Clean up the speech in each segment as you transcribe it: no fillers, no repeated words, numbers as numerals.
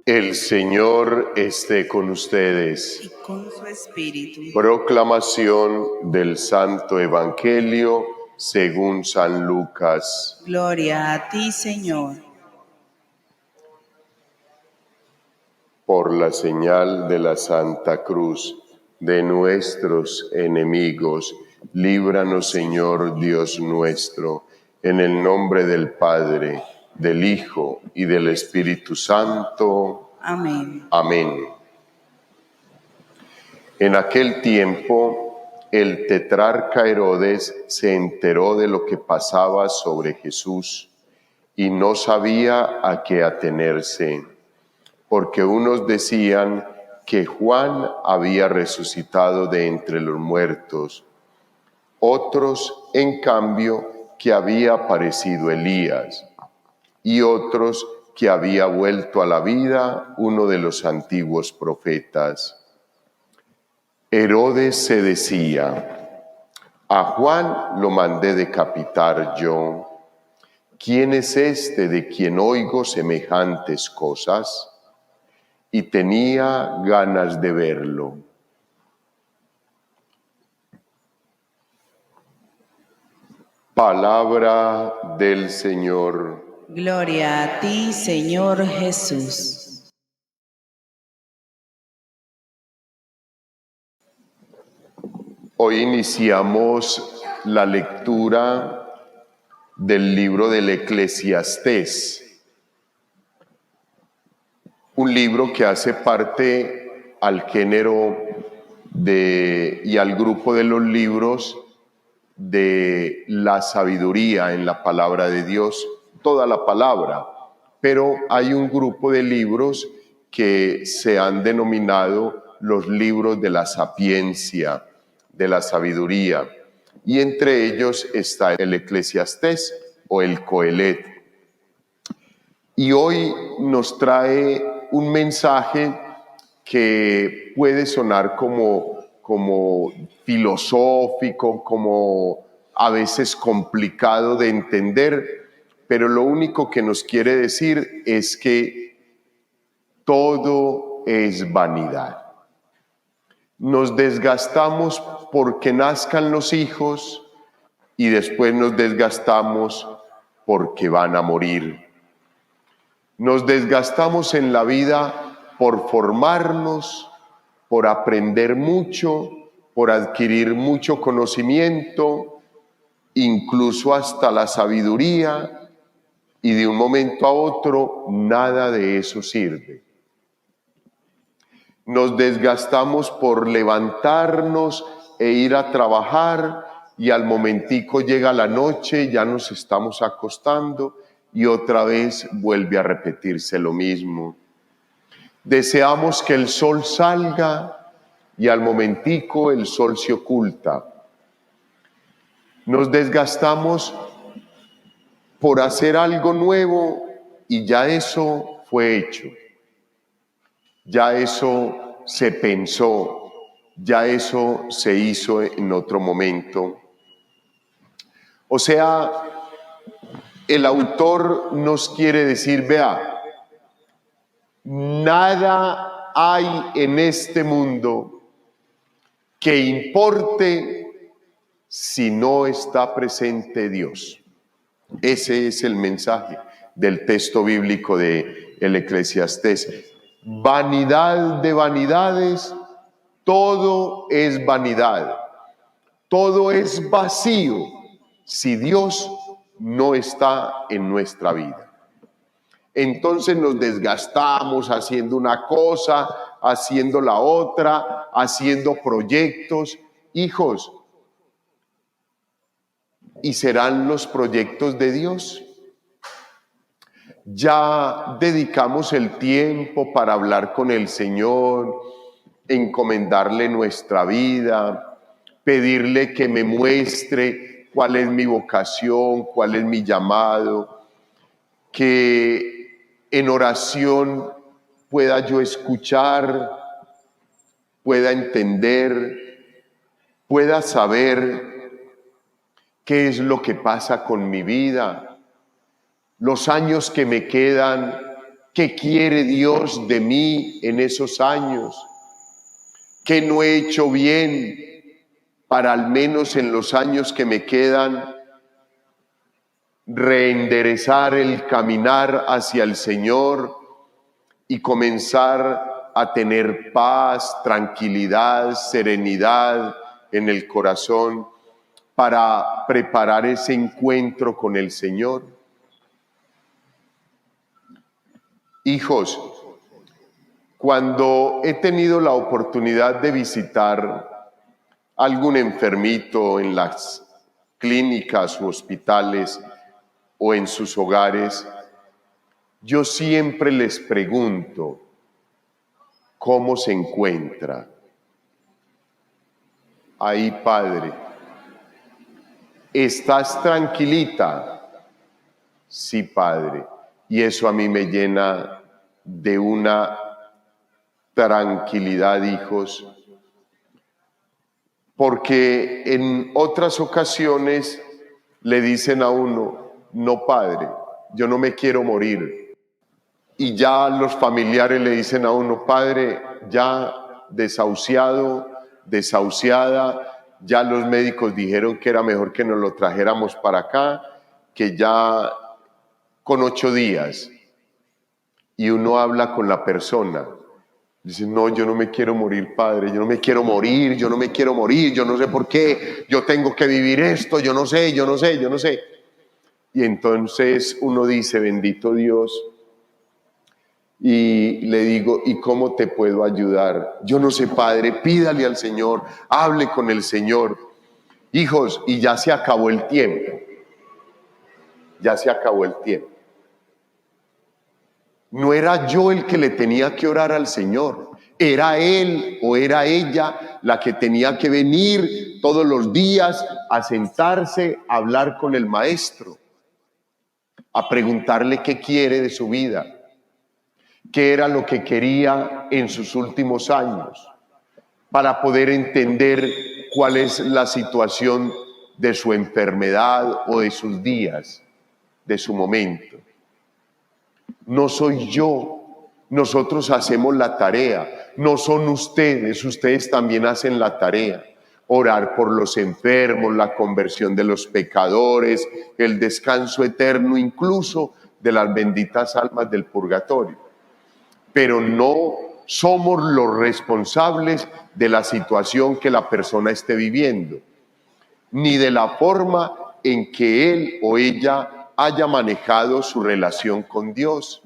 El Señor esté con ustedes. Y con su espíritu. Proclamación del Santo Evangelio según San Lucas. Gloria a ti, Señor. Por la señal de la Santa Cruz de nuestros enemigos, líbranos, Señor Dios nuestro, en el nombre del Padre, del Hijo y del Espíritu Santo. Amén. Amén. En aquel tiempo, el tetrarca Herodes se enteró de lo que pasaba sobre Jesús y no sabía a qué atenerse, porque unos decían que Juan había resucitado de entre los muertos, otros, en cambio, que había aparecido Elías, y otros que había vuelto a la vida uno de los antiguos profetas. Herodes se decía: a Juan lo mandé decapitar yo. ¿Quién es este de quien oigo semejantes cosas? Y tenía ganas de verlo. Palabra del Señor. Gloria a ti, Señor Jesús. Hoy iniciamos la lectura del libro del Eclesiastés, un libro que hace parte al género y al grupo de los libros de la sabiduría en la palabra de Dios, toda la palabra, pero hay un grupo de libros que se han denominado los libros de la sapiencia, de la sabiduría, y entre ellos está el Eclesiastés o el Coelet. Y hoy nos trae un mensaje que puede sonar como filosófico, como a veces complicado de entender, pero lo único que nos quiere decir es que todo es vanidad. Nos desgastamos porque nazcan los hijos y después nos desgastamos porque van a morir. Nos desgastamos en la vida por formarnos, por aprender mucho, por adquirir mucho conocimiento, incluso hasta la sabiduría, y de un momento a otro nada de eso sirve. Nos desgastamos por levantarnos e ir a trabajar, y al momentico llega la noche, ya nos estamos acostando y otra vez vuelve a repetirse lo mismo. Deseamos que el sol salga y al momentico el sol se oculta. Nos desgastamos por hacer algo nuevo y ya eso fue hecho. Ya eso se pensó, ya eso se hizo en otro momento. O sea, el autor nos quiere decir, vea, nada hay en este mundo que importe si no está presente Dios. Ese es el mensaje del texto bíblico de el Eclesiastés. Vanidad de vanidades, todo es vanidad, todo es vacío si Dios no está en nuestra vida. Entonces nos desgastamos haciendo una cosa, haciendo la otra, haciendo proyectos. Hijos, ¿y serán los proyectos de Dios? Ya dedicamos el tiempo para hablar con el Señor, encomendarle nuestra vida, pedirle que me muestre cuál es mi vocación, cuál es mi llamado, que en oración pueda yo escuchar, pueda entender, pueda saber qué es lo que pasa con mi vida. Los años que me quedan, ¿Qué quiere Dios de mí en esos años? ¿Qué no he hecho bien para al menos en los años que me quedan reenderezar el caminar hacia el Señor y comenzar a tener paz, tranquilidad, serenidad en el corazón para preparar ese encuentro con el Señor? Hijos, cuando he tenido la oportunidad de visitar a algún enfermito en las clínicas u hospitales o en sus hogares, yo siempre les pregunto cómo se encuentra. Ahí, padre, ¿estás tranquilita? Sí, padre. Y eso a mí me llena de una tranquilidad, hijos, porque en otras ocasiones le dicen a uno, no, padre, yo no me quiero morir. Y ya los familiares le dicen a uno, padre, ya desahuciado, desahuciada, ya los médicos dijeron que era mejor que nos lo trajéramos para acá, que ya con 8 días. Y uno habla con la persona. Dice, no, yo no me quiero morir, padre, yo no me quiero morir, yo no me quiero morir, yo no sé por qué, yo tengo que vivir esto, yo no sé. Y entonces uno dice, bendito Dios, y le digo, ¿y cómo te puedo ayudar? Yo no sé, padre, pídale al Señor, hable con el Señor. Hijos, y ya se acabó el tiempo, ya se acabó el tiempo. No era yo el que le tenía que orar al Señor, era él o era ella la que tenía que venir todos los días a sentarse, a hablar con el maestro, a preguntarle qué quiere de su vida, qué era lo que quería en sus últimos años, para poder entender cuál es la situación de su enfermedad o de sus días, de su momento. No soy yo, nosotros hacemos la tarea, no son ustedes, ustedes también hacen la tarea. Orar por los enfermos, la conversión de los pecadores, el descanso eterno incluso de las benditas almas del purgatorio. Pero no somos los responsables de la situación que la persona esté viviendo, ni de la forma en que él o ella haya manejado su relación con Dios.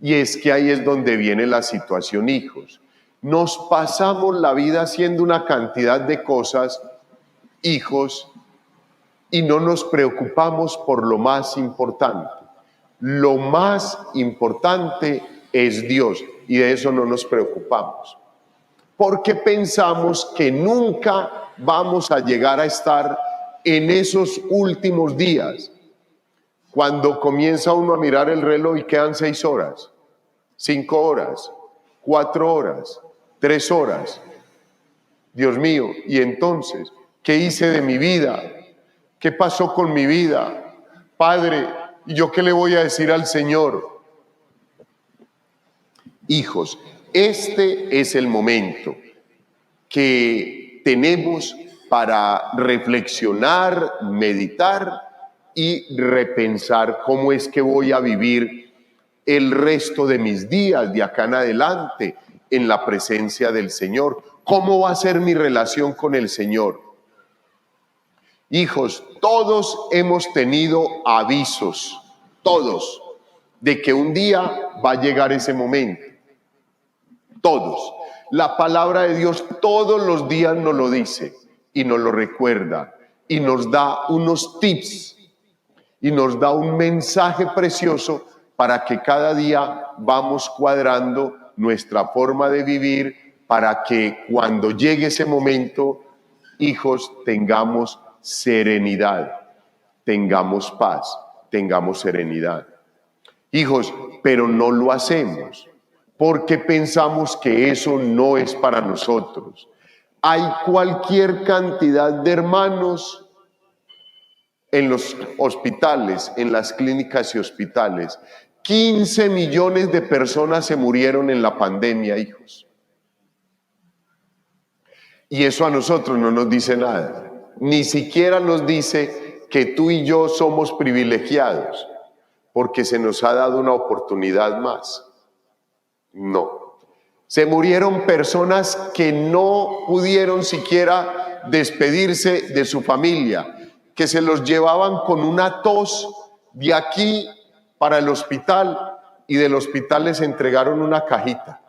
Y es que ahí es donde viene la situación, hijos. Nos pasamos la vida haciendo una cantidad de cosas, hijos, y no nos preocupamos por lo más importante. Lo más importante es Dios, y de eso no nos preocupamos. Porque pensamos que nunca vamos a llegar a estar en esos últimos días. Cuando comienza uno a mirar el reloj y quedan 6 horas, 5 horas, 4 horas, 3 horas. Dios mío, y entonces, ¿qué hice de mi vida? ¿Qué pasó con mi vida? Padre, ¿y yo qué le voy a decir al Señor? Hijos, este es el momento que tenemos para reflexionar, meditar y repensar cómo es que voy a vivir el resto de mis días de acá en adelante en la presencia del Señor. ¿Cómo va a ser mi relación con el Señor? Hijos, todos hemos tenido avisos, todos, de que un día va a llegar ese momento. Todos. La palabra de Dios todos los días nos lo dice y nos lo recuerda y nos da unos tips y nos da un mensaje precioso para que cada día vamos cuadrando nuestra forma de vivir para que cuando llegue ese momento, hijos, tengamos serenidad, tengamos paz, tengamos serenidad. Hijos, pero no lo hacemos porque pensamos que eso no es para nosotros. Hay cualquier cantidad de hermanos en los hospitales, en las clínicas y hospitales, 15 millones de personas se murieron en la pandemia, hijos. Y eso a nosotros no nos dice nada. Ni siquiera nos dice que tú y yo somos privilegiados porque se nos ha dado una oportunidad más. No. Se murieron personas que no pudieron siquiera despedirse de su familia, que se los llevaban con una tos de aquí para el hospital y del hospital les entregaron una cajita.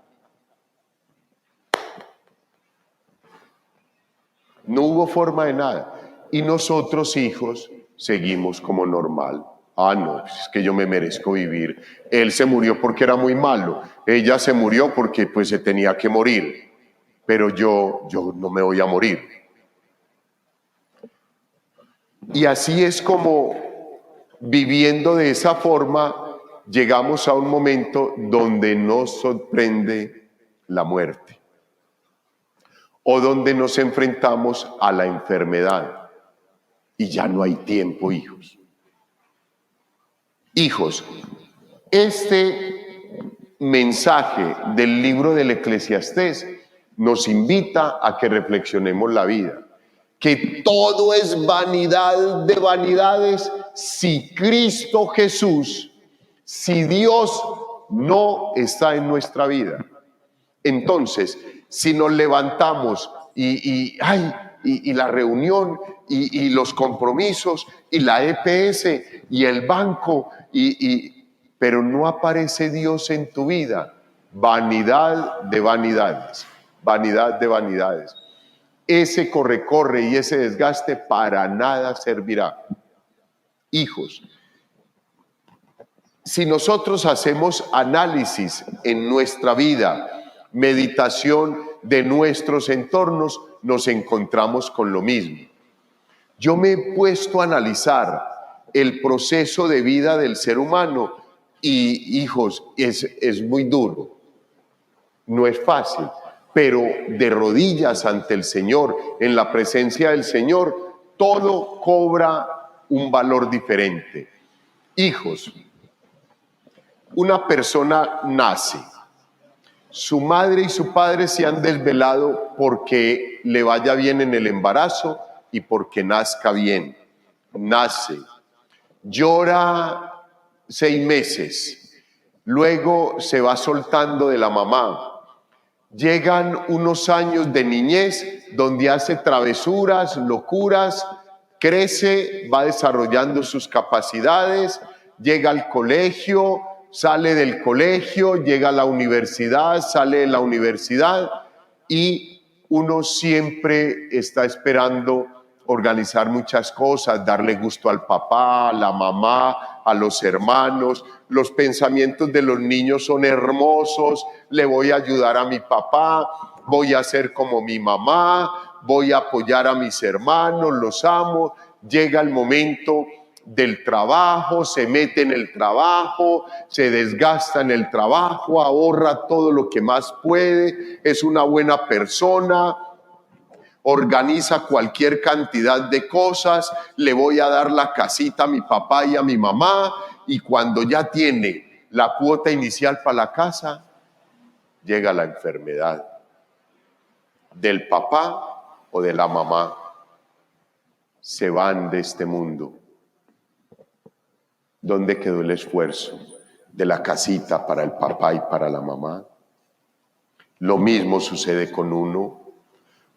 No hubo forma de nada. Y nosotros, hijos, seguimos como normal. Ah, no, es que yo me merezco vivir. Él se murió porque era muy malo. Ella se murió porque pues se tenía que morir. Pero yo no me voy a morir. Y así es como, viviendo de esa forma, llegamos a un momento donde nos sorprende la muerte. O donde nos enfrentamos a la enfermedad. Y ya no hay tiempo, hijos. Hijos, este mensaje del libro del Eclesiastés nos invita a que reflexionemos la vida. Que todo es vanidad de vanidades si Cristo Jesús, si Dios no está en nuestra vida. Entonces, si nos levantamos y la reunión y los compromisos y la EPS y el banco pero no aparece Dios en tu vida, vanidad de vanidades, vanidad de vanidades. Ese corre y ese desgaste para nada servirá. Hijos, si nosotros hacemos análisis en nuestra vida, meditación de nuestros entornos, nos encontramos con lo mismo. Yo me he puesto a analizar el proceso de vida del ser humano y, hijos, es muy duro. No es fácil, pero de rodillas ante el Señor, en la presencia del Señor, todo cobra un valor diferente. Hijos, una persona nace. Su madre y su padre se han desvelado porque le vaya bien en el embarazo y porque nazca bien. Nace, llora 6 meses, luego se va soltando de la mamá. Llegan unos años de niñez donde hace travesuras, locuras, crece, va desarrollando sus capacidades, llega al colegio, sale del colegio, llega a la universidad, sale de la universidad y uno siempre está esperando organizar muchas cosas, darle gusto al papá, a la mamá, a los hermanos. Los pensamientos de los niños son hermosos. Le voy a ayudar a mi papá, voy a ser como mi mamá, voy a apoyar a mis hermanos, los amo. Llega el momento del trabajo, se mete en el trabajo, se desgasta en el trabajo, ahorra todo lo que más puede, es una buena persona, organiza cualquier cantidad de cosas, le voy a dar la casita a mi papá y a mi mamá, y cuando ya tiene la cuota inicial para la casa, llega la enfermedad del papá o de la mamá. Se van de este mundo. ¿Dónde quedó el esfuerzo de la casita para el papá y para la mamá? Lo mismo sucede con uno.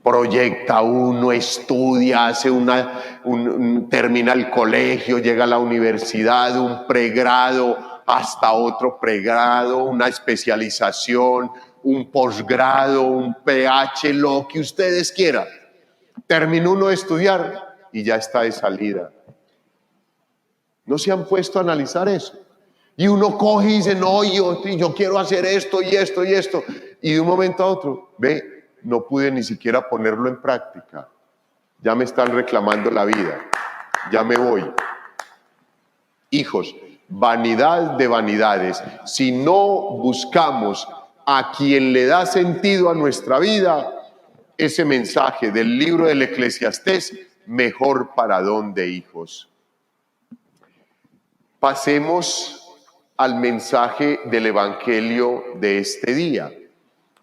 Proyecta uno, estudia, hace termina el colegio, llega a la universidad, un pregrado, hasta otro pregrado, una especialización, un posgrado, un PH, lo que ustedes quieran. Terminó uno de estudiar y ya está de salida. ¿No se han puesto a analizar eso? Y uno coge y dice, no, yo quiero hacer esto y esto y esto. Y de un momento a otro, ve, no pude ni siquiera ponerlo en práctica. Ya me están reclamando la vida. Ya me voy. Hijos, vanidad de vanidades. Si no buscamos a quien le da sentido a nuestra vida, ese mensaje del libro del Eclesiastés, mejor para dónde, hijos. Pasemos al mensaje del Evangelio de este día,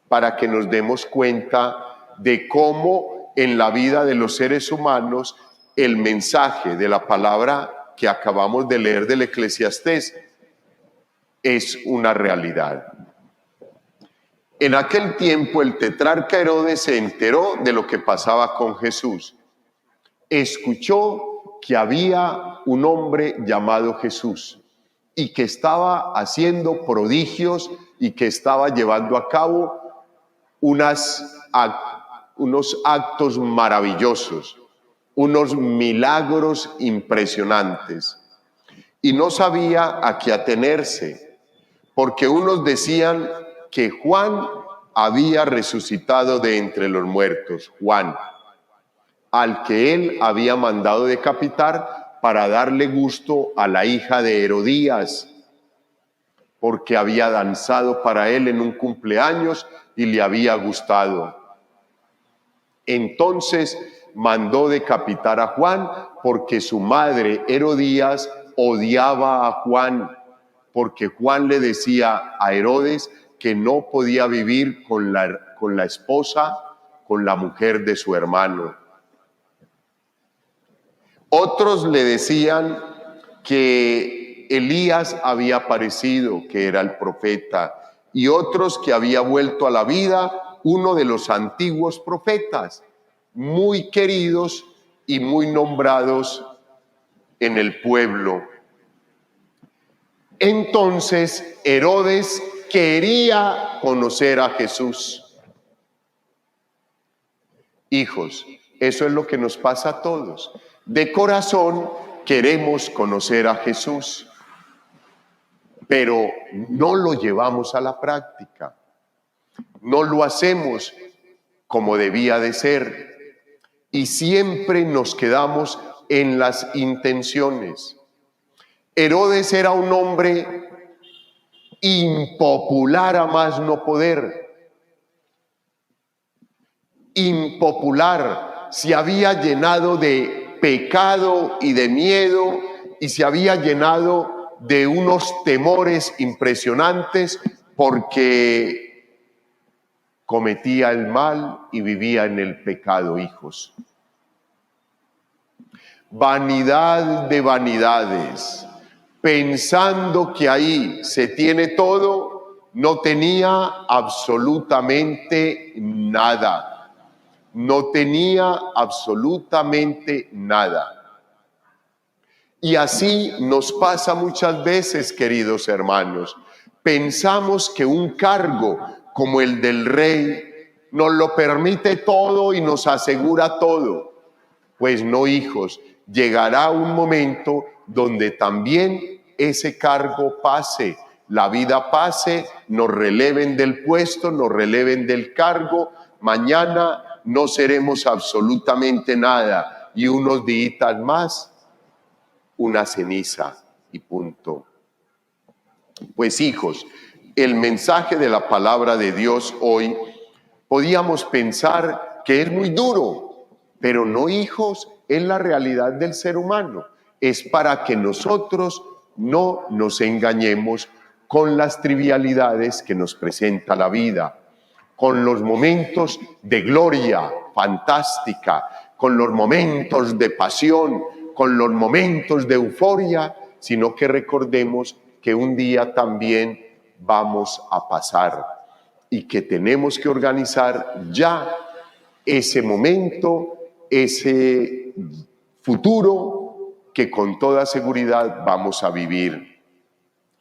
para que nos demos cuenta de cómo en la vida de los seres humanos el mensaje de la palabra que acabamos de leer del Eclesiastés es una realidad. En aquel tiempo el tetrarca Herodes se enteró de lo que pasaba con Jesús. Escuchó que había un hombre llamado Jesús y que estaba haciendo prodigios y que estaba llevando a cabo unos actos maravillosos, unos milagros impresionantes. Y no sabía a qué atenerse, porque unos decían que Juan había resucitado de entre los muertos, Juan, al que él había mandado decapitar para darle gusto a la hija de Herodías, porque había danzado para él en un cumpleaños y le había gustado. Entonces mandó decapitar a Juan, porque su madre Herodías odiaba a Juan, porque Juan le decía a Herodes que no podía vivir con la esposa, con la mujer de su hermano. Otros le decían que Elías había aparecido, que era el profeta, y otros que había vuelto a la vida uno de los antiguos profetas, muy queridos y muy nombrados en el pueblo. Entonces Herodes quería conocer a Jesús. Hijos, eso es lo que nos pasa a todos. De corazón queremos conocer a Jesús, pero no lo llevamos a la práctica. No lo hacemos como debía de ser. Y siempre nos quedamos en las intenciones. Herodes era un hombre impopular a más no poder. Impopular, se había llenado de pecado y de miedo y se había llenado de unos temores impresionantes porque cometía el mal y vivía en el pecado, hijos. Vanidad de vanidades. Pensando que ahí se tiene todo, no tenía absolutamente nada. No tenía absolutamente nada. Y así nos pasa muchas veces, queridos hermanos. Pensamos que un cargo como el del rey nos lo permite todo y nos asegura todo. Pues no, hijos, llegará un momento donde también ese cargo pase, la vida pase, nos releven del puesto, nos releven del cargo, mañana no seremos absolutamente nada y unos días más, una ceniza y punto. Pues hijos, el mensaje de la palabra de Dios hoy podíamos pensar que es muy duro, pero no, hijos, es la realidad del ser humano. Es para que nosotros no nos engañemos con las trivialidades que nos presenta la vida, con los momentos de gloria fantástica, con los momentos de pasión, con los momentos de euforia, sino que recordemos que un día también vamos a pasar y que tenemos que organizar ya ese momento, ese futuro que con toda seguridad vamos a vivir.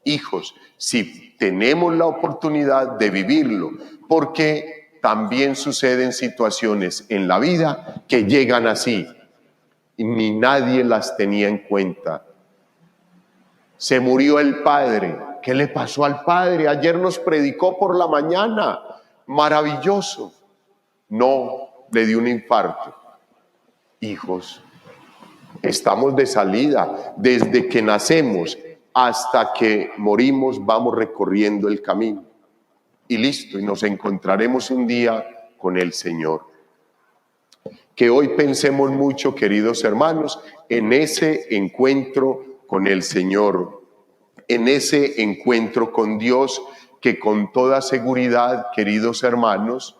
Hijos, si tenemos la oportunidad de vivirlo, porque también suceden situaciones en la vida que llegan así y ni nadie las tenía en cuenta. Se murió el padre. ¿Qué le pasó al padre? Ayer nos predicó por la mañana. Maravilloso. No, le dio un infarto. Hijos, estamos de salida. Desde que nacemos hasta que morimos vamos recorriendo el camino. Y listo, y nos encontraremos un día con el Señor. Que hoy pensemos mucho, queridos hermanos, en ese encuentro con el Señor, en ese encuentro con Dios que con toda seguridad, queridos hermanos,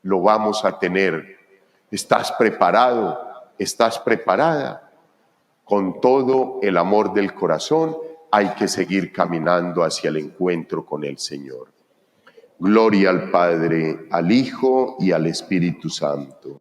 lo vamos a tener. ¿Estás preparado? ¿Estás preparada? Con todo el amor del corazón hay que seguir caminando hacia el encuentro con el Señor. Gloria al Padre, al Hijo y al Espíritu Santo.